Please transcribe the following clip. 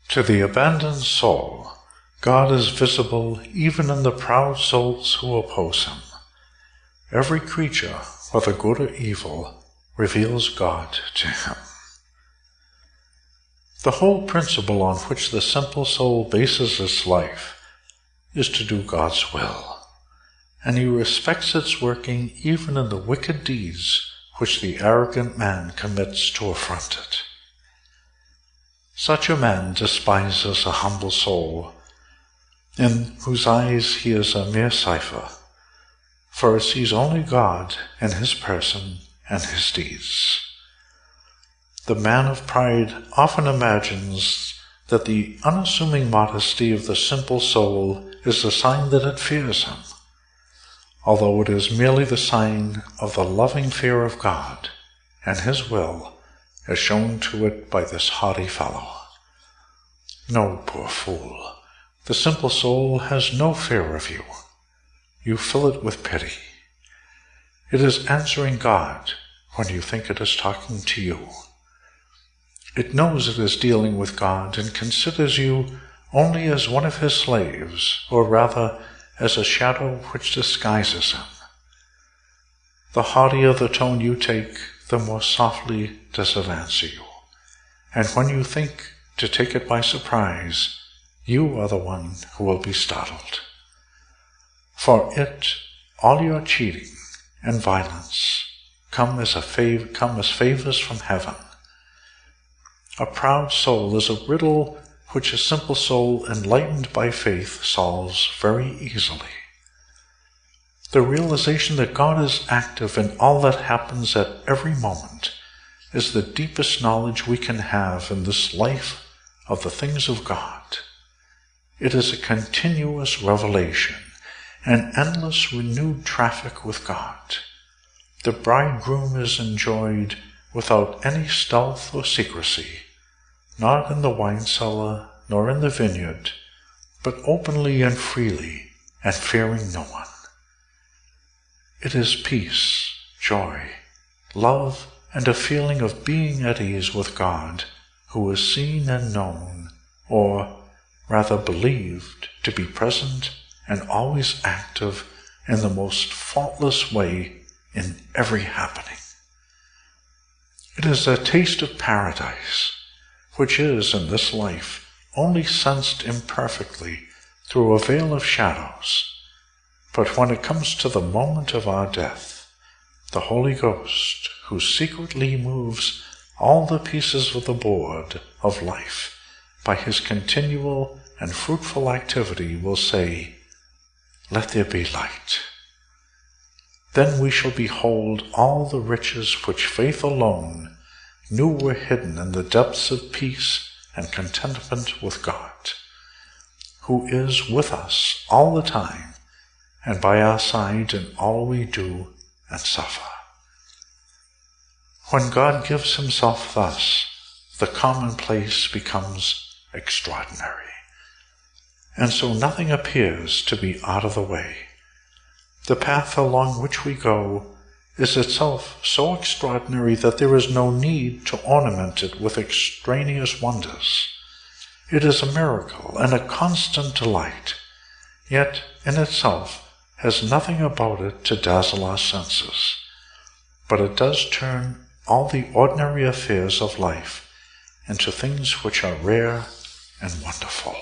To the abandoned soul, God is visible even in the proud souls who oppose him. Every creature, whether good or evil, reveals God to him. The whole principle on which the simple soul bases its life is to do God's will, and he respects its working even in the wicked deeds which the arrogant man commits to affront it. Such a man despises a humble soul, in whose eyes he is a mere cipher, for it sees only God in his person and his deeds. The man of pride often imagines that the unassuming modesty of the simple soul is the sign that it fears him, although it is merely the sign of the loving fear of God and his will as shown to it by this haughty fellow. No, poor fool, the simple soul has no fear of you. You fill it with pity. It is answering God when you think it is talking to you. It knows it is dealing with God and considers you only as one of his slaves, or rather as a shadow which disguises him. The haughtier the tone you take, the more softly does it answer you. And when you think to take it by surprise, you are the one who will be startled. For it, all your cheating and violence come as favors from heaven. A proud soul is a riddle which a simple soul enlightened by faith solves very easily. The realization that God is active in all that happens at every moment is the deepest knowledge we can have in this life of the things of God. It is a continuous revelation, an endless renewed traffic with God. The bridegroom is enjoyed without any stealth or secrecy, not in the wine cellar nor in the vineyard, but openly and freely, and fearing no one. It is peace, joy, love, and a feeling of being at ease with God, who is seen and known, or rather believed, to be present and always active in the most faultless way in every happening. It is a taste of paradise, which is, in this life, only sensed imperfectly through a veil of shadows. But when it comes to the moment of our death, the Holy Ghost, who secretly moves all the pieces of the board of life by his continual and fruitful activity, will say, "Let there be light." Then we shall behold all the riches which faith alone knew were hidden in the depths of peace and contentment with God, who is with us all the time and by our side in all we do and suffer. When God gives himself thus, the commonplace becomes extraordinary, and so nothing appears to be out of the way. The path along which we go is itself so extraordinary that there is no need to ornament it with extraneous wonders. It is a miracle and a constant delight, yet in itself has nothing about it to dazzle our senses, but it does turn all the ordinary affairs of life into things which are rare and wonderful.